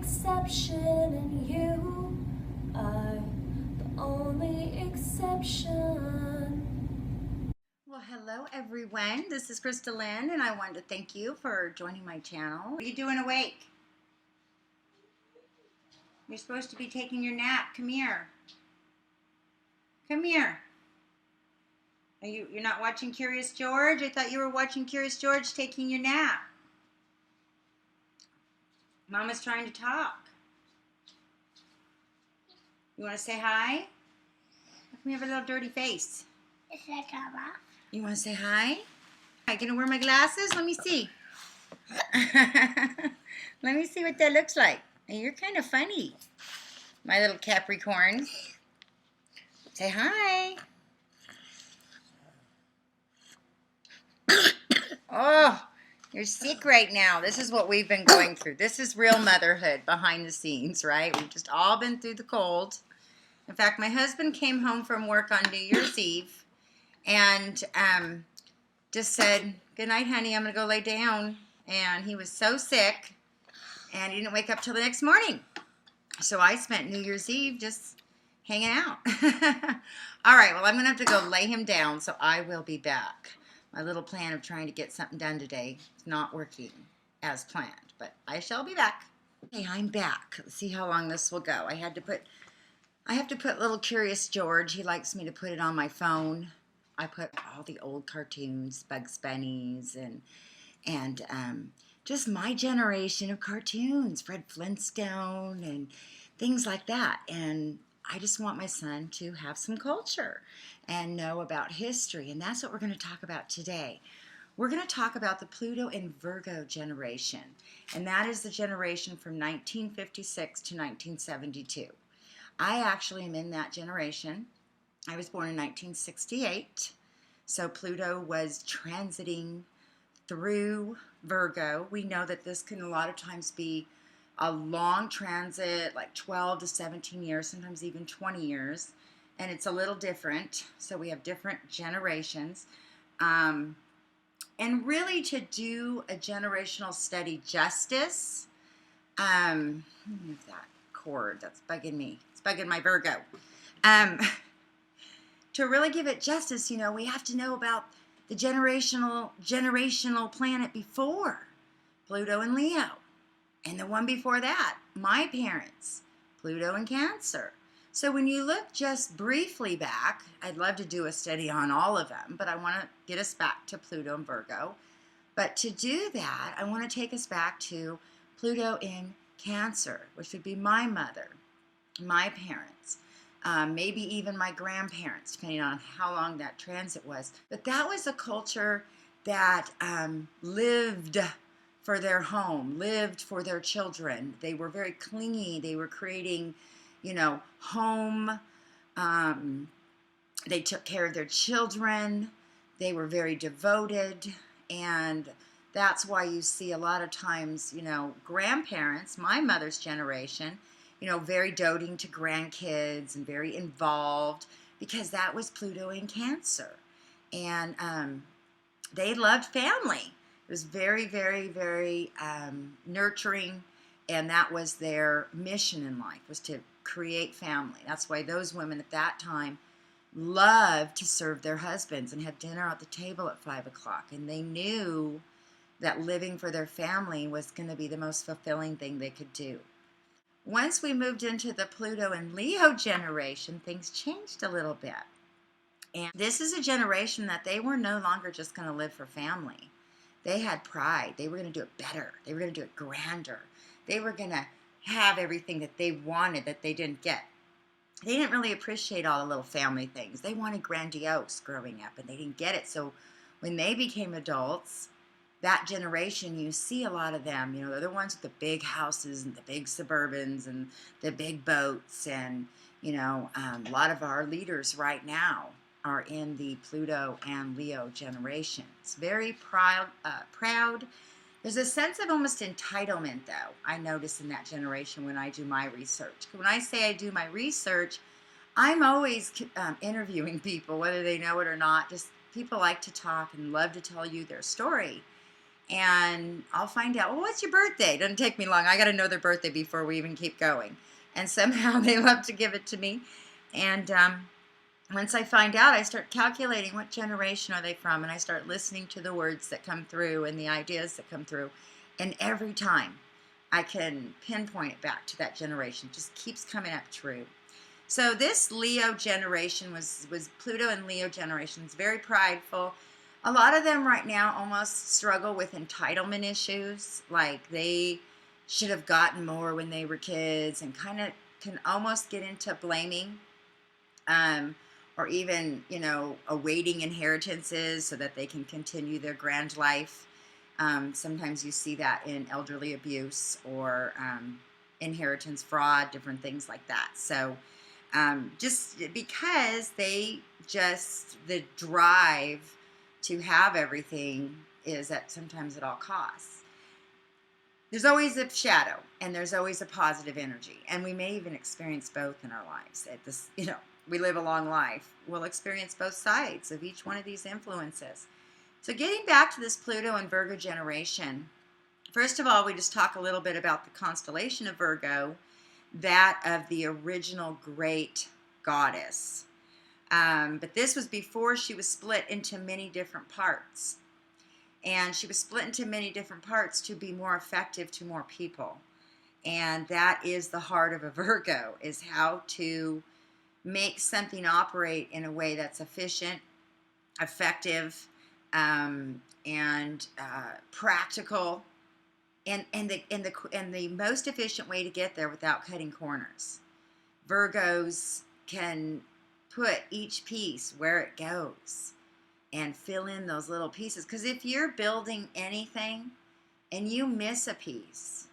exception, and you are the only exception. Well, hello everyone. This is Krista Lynn, and I wanted to thank you for joining my channel. What are you doing awake? You're supposed to be taking your nap. Come here. Come here. You're not watching Curious George? I thought you were watching Curious George taking your nap. Mama's trying to talk. You want to say hi? How come you have a little dirty face? Is that off? You want to say hi? Am I going to wear my glasses? Let me see. Let me see what that looks like. You're kind of funny, my little Capricorn. Say hi. Oh, you're sick right now. This is what we've been going through. This is real motherhood behind the scenes, right? We've just all been through the cold. In fact, my husband came home from work on New Year's Eve and just said, "Good night, honey. I'm going to go lay down." And he was so sick, and he didn't wake up till the next morning. So I spent New Year's Eve just hanging out. All right, well, I'm going to have to go lay him down, so I will be back. My little plan of trying to get something done today is not working as planned, but I shall be back. Okay, I'm back. Let's see how long this will go. I have to put little Curious George. He likes me to put it on my phone. I put all the old cartoons, Bugs Bunnies, and just my generation of cartoons, Fred Flintstone and things like that. And I just want my son to have some culture and know about history. And that's what we're going to talk about today. We're going to talk about the Pluto and Virgo generation. And that is the generation from 1956 to 1972. I actually am in that generation. I was born in 1968. So Pluto was transiting through Virgo. We know that this can a lot of times be a long transit, like 12 to 17 years, sometimes even 20 years, and it's a little different. So we have different generations. And really, to do a generational study justice, move that cord, that's bugging me. It's bugging my Virgo. To really give it justice, you know, we have to know about the generational planet before, Pluto and Leo. And the one before that, my parents, Pluto and Cancer. So when you look just briefly back, I'd love to do a study on all of them, but I want to get us back to Pluto and Virgo. But to do that, I want to take us back to Pluto in Cancer, which would be my mother, my parents, maybe even my grandparents, depending on how long that transit was. But that was a culture that lived for their home, lived for their children. They were very clingy. They were creating, you know, home. They took care of their children. They were very devoted. And that's why you see a lot of times, you know, grandparents, my mother's generation, you know, very doting to grandkids and very involved, because that was Pluto in Cancer. And they loved family. It was very, very, very nurturing, and that was their mission in life, was to create family. That's why those women at that time loved to serve their husbands and have dinner at the table at 5 o'clock, and they knew that living for their family was going to be the most fulfilling thing they could do. Once we moved into the Pluto and Leo generation, things changed a little bit. And this is a generation that they were no longer just going to live for family. They had pride. They were going to do it better. They were going to do it grander. They were going to have everything that they wanted that they didn't get. They didn't really appreciate all the little family things. They wanted grandiose growing up, and they didn't get it. So when they became adults, that generation, you see a lot of them, you know, they're the ones with the big houses and the big Suburbans and the big boats. And, you know, a lot of our leaders right now are in the Pluto and Leo generation. It's very proud. There's a sense of almost entitlement, though, I notice in that generation when I do my research. When I say I do my research, I'm always interviewing people, whether they know it or not. Just people like to talk and love to tell you their story. and I'll find out, well, what's your birthday? It doesn't take me long. I got to know their birthday before we even keep going. And somehow they love to give it to me. And once I find out, I start calculating what generation are they from, and I start listening to the words that come through and the ideas that come through. And every time I can pinpoint it back to that generation. It just keeps coming up true. So this Leo generation was Pluto and Leo generations, very prideful. A lot of them right now almost struggle with entitlement issues, like they should have gotten more when they were kids, and kind of can almost get into blaming, or even, awaiting inheritances so that they can continue their grand life. Sometimes you see that in elderly abuse or inheritance fraud, different things like that. So just because the drive to have everything is at sometimes at all costs. There's always a shadow and there's always a positive energy, and we may even experience both in our lives. At this, we live a long life. We'll experience both sides of each one of these influences. So getting back to this Pluto and Virgo generation, first of all, we just talk a little bit about the constellation of Virgo, that of the original great goddess. But this was before she was split into many different parts. And she was split into many different parts to be more effective to more people. And that is the heart of a Virgo, is how to make something operate in a way that's efficient, effective, and practical, and the most efficient way to get there without cutting corners. Virgos can put each piece where it goes and fill in those little pieces. Because if you're building anything and you miss a piece,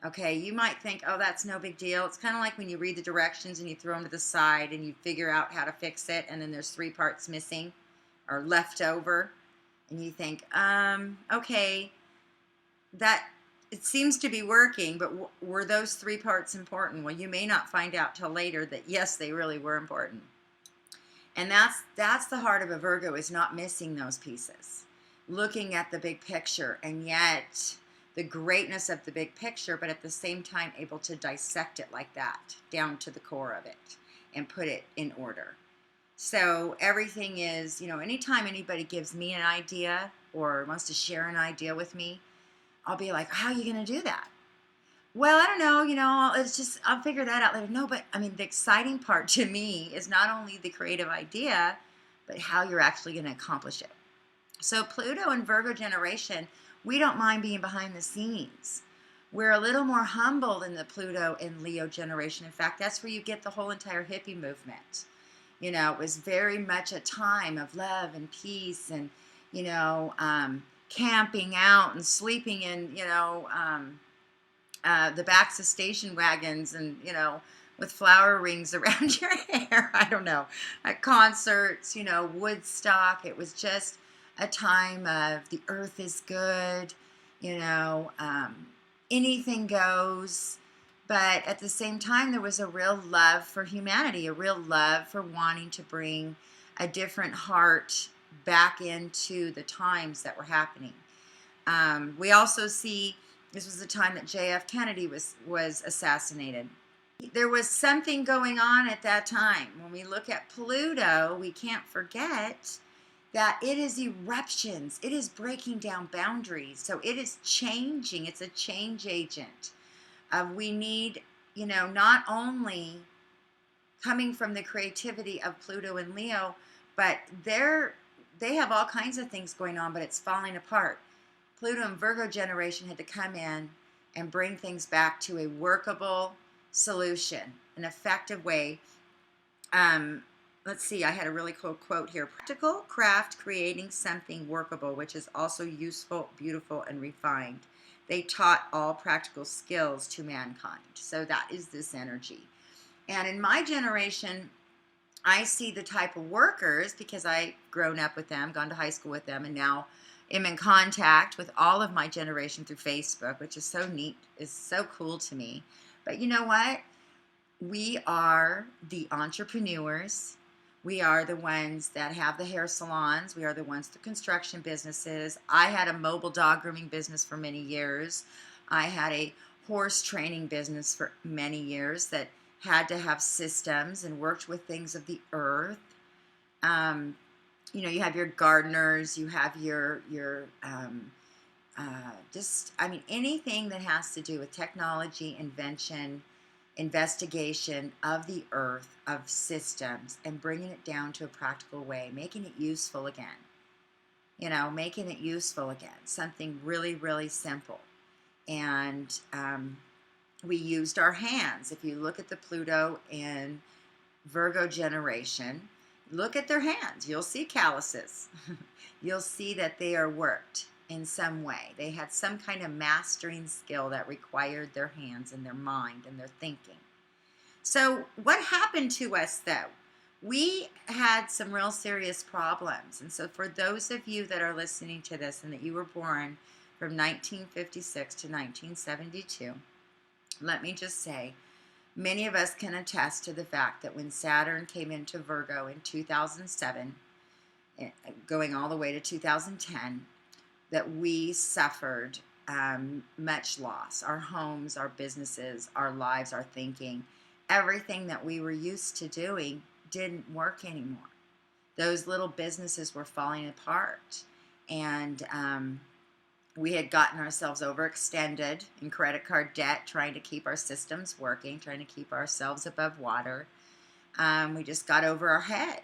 okay, you might think, oh, that's no big deal. It's kind of like when you read the directions and you throw them to the side and you figure out how to fix it, and then there's 3 parts missing or left over, and you think, okay, that it seems to be working, but were those 3 parts important? Well, you may not find out till later that yes, they really were important. And that's the heart of a Virgo, is not missing those pieces, looking at the big picture, and yet the greatness of the big picture, but at the same time able to dissect it like that down to the core of it and put it in order. So everything is, anytime anybody gives me an idea or wants to share an idea with me, I'll be like, how are you going to do that? Well, I don't know, it's just, I'll figure that out later. No, but I mean, the exciting part to me is not only the creative idea, but how you're actually going to accomplish it. So Pluto and Virgo generation, we don't mind being behind the scenes. We're a little more humble than the Pluto and Leo generation. In fact, that's where you get the whole entire hippie movement. It was very much a time of love and peace, and, camping out and sleeping in, the backs of station wagons, and, with flower rings around your hair. I don't know. At concerts, Woodstock. It was just a time of the earth is good, anything goes. But at the same time, there was a real love for humanity, a real love for wanting to bring a different heart back into the times that were happening. We also see this was the time that J.F. Kennedy was assassinated. There was something going on at that time. When we look at Pluto, we can't forget that it is eruptions. It is breaking down boundaries. So it is changing. It's a change agent. We need, not only coming from the creativity of Pluto and Leo, but they have all kinds of things going on, but it's falling apart. Pluto and Virgo generation had to come in and bring things back to a workable solution, an effective way. Let's see, I had a really cool quote here. Practical craft creating something workable, which is also useful, beautiful, and refined. They taught all practical skills to mankind. So that is this energy. And in my generation, I see the type of workers, because I've grown up with them, gone to high school with them, and now am in contact with all of my generation through Facebook, which is so neat, is so cool to me. But you know what? We are the entrepreneurs. We are the ones that have the hair salons. We are the ones, the construction businesses. I had a mobile dog grooming business for many years. I had a horse training business for many years that had to have systems and worked with things of the earth. You have your gardeners, you have your anything that has to do with technology, invention, investigation of the earth, of systems, and bringing it down to a practical way, making it useful again. Making it useful again, something really, really simple. And we used our hands. If you look at the Pluto in Virgo generation, look at their hands. You'll see calluses. You'll see that they are worked in some way. They had some kind of mastering skill that required their hands and their mind and their thinking. So what happened to us, though? We had some real serious problems. And so for those of you that are listening to this and that you were born from 1956 to 1972, let me just say, many of us can attest to the fact that when Saturn came into Virgo in 2007, going all the way to 2010, that we suffered much loss. Our homes, our businesses, our lives, our thinking, everything that we were used to doing didn't work anymore. Those little businesses were falling apart. And we had gotten ourselves overextended in credit card debt, trying to keep our systems working, trying to keep ourselves above water. We just got over our head.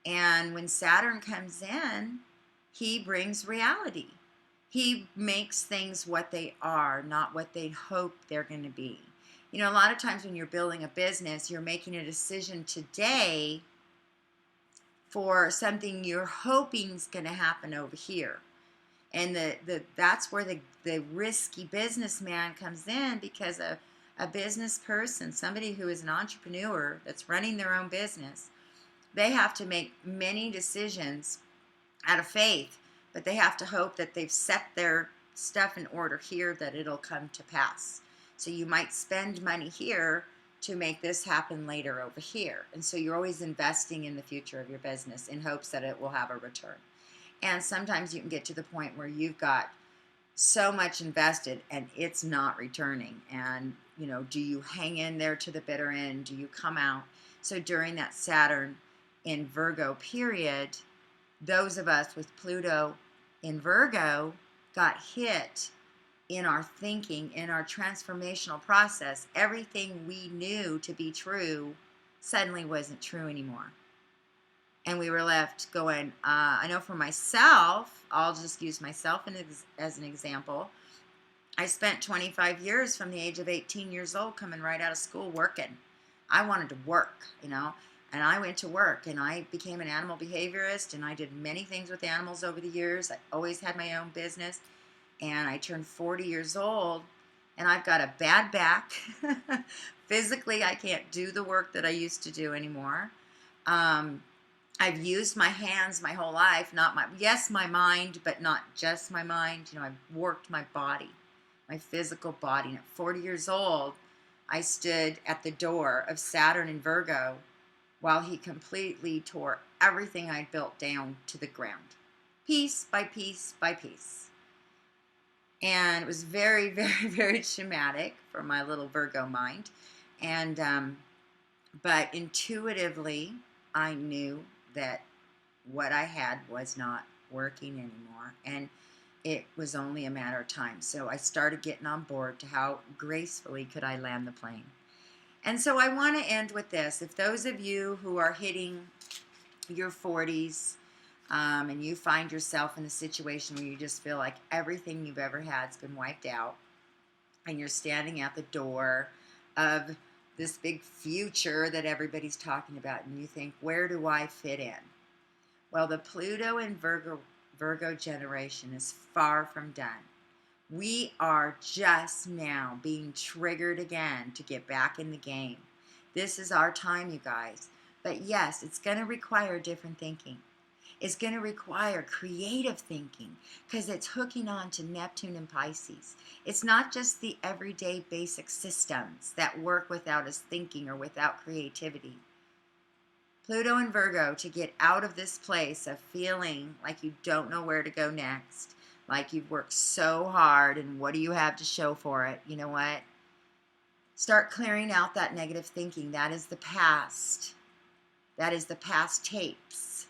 And when Saturn comes in, he brings reality. He makes things what they are, not what they hope they're going to be. A lot of times when you're building a business, you're making a decision today for something you're hoping is going to happen over here. And that's where the risky businessman comes in, because a business person, somebody who is an entrepreneur that's running their own business, they have to make many decisions out of faith, but they have to hope that they've set their stuff in order here, that it'll come to pass. So you might spend money here to make this happen later over here. And so you're always investing in the future of your business in hopes that it will have a return. And sometimes you can get to the point where you've got so much invested and it's not returning. And, do you hang in there to the bitter end? Do you come out? So during that Saturn in Virgo period, those of us with Pluto in Virgo got hit in our thinking, in our transformational process. Everything we knew to be true suddenly wasn't true anymore. And we were left going, I know for myself, I'll just use myself as an example. I spent 25 years from the age of 18 years old coming right out of school working. I wanted to work, and I went to work, and I became an animal behaviorist, and I did many things with animals over the years. I always had my own business, and I turned 40 years old, and I've got a bad back. Physically, I can't do the work that I used to do anymore. I've used my hands my whole life, my mind, but not just my mind. I've worked my body, my physical body. And at 40 years old, I stood at the door of Saturn in Virgo while he completely tore everything I'd built down to the ground, piece by piece by piece. And it was very, very, very traumatic for my little Virgo mind. And but intuitively, I knew that what I had was not working anymore, and it was only a matter of time. So I started getting on board to how gracefully could I land the plane. And so I want to end with this. If those of you who are hitting your 40s and you find yourself in a situation where you just feel like everything you've ever had has been wiped out, and you're standing at the door of this big future that everybody's talking about, and you think, where do I fit in? Well, the Pluto in Virgo generation is far from done. We are just now being triggered again to get back in the game. This is our time, you guys. But yes, it's going to require different thinking. It's going to require creative thinking, because it's hooking on to Neptune and Pisces. It's not just the everyday basic systems that work without us thinking or without creativity. Pluto and Virgo, to get out of this place of feeling like you don't know where to go next, like you've worked so hard and what do you have to show for it? You know what? Start clearing out that negative thinking. That is the past. That is the past tapes.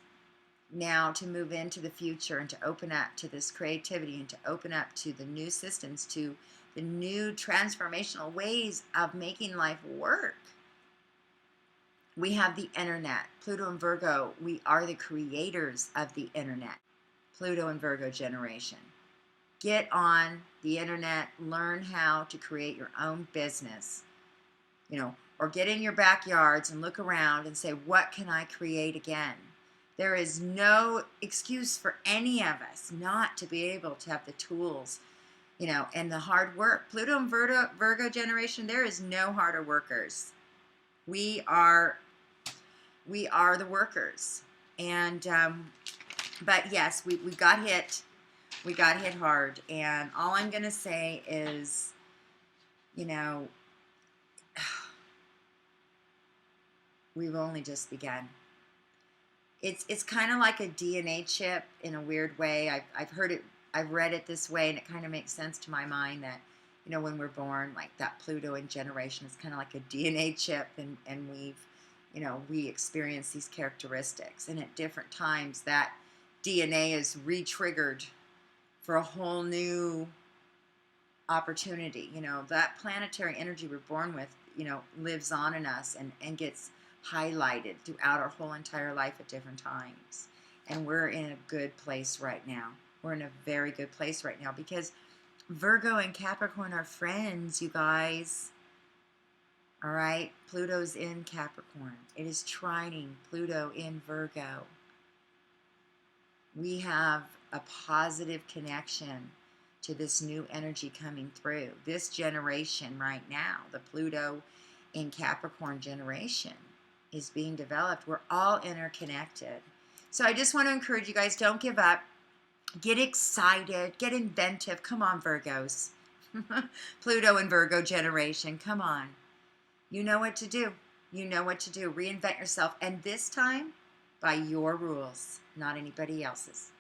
Now to move into the future and to open up to this creativity and to open up to the new systems, to the new transformational ways of making life work. We have the internet. Pluto and Virgo, we are the creators of the internet. Pluto and Virgo generation. Get on the internet, learn how to create your own business, or get in your backyards and look around and say, what can I create again? There is no excuse for any of us not to be able to have the tools, and the hard work. Pluto and Virgo generation, there is no harder workers. We are the workers. And but yes, we got hit. We got hit hard. And all I'm going to say is, we've only just begun. It's kind of like a DNA chip in a weird way. I've heard it, I've read it this way, and it kind of makes sense to my mind that, when we're born, like that Pluto in generation is kind of like a DNA chip, and we experience these characteristics, and at different times that DNA is re-triggered for a whole new opportunity. That planetary energy we're born with, lives on in us and gets highlighted throughout our whole entire life at different times. And we're in a good place right now. We're in a very good place right now because Virgo and Capricorn are friends, you guys. All right? Pluto's in Capricorn. It is trining Pluto in Virgo. We have a positive connection to this new energy coming through. This generation right now, the Pluto in Capricorn generation, is being developed. We're all interconnected. So I just want to encourage you guys, don't give up. Get excited. Get inventive. Come on, Virgos. Pluto and Virgo generation. Come on. You know what to do. You know what to do. Reinvent yourself. And this time, by your rules, not anybody else's.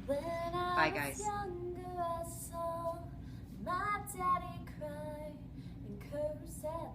Bye, guys. Younger, I saw my daddy cry and curse at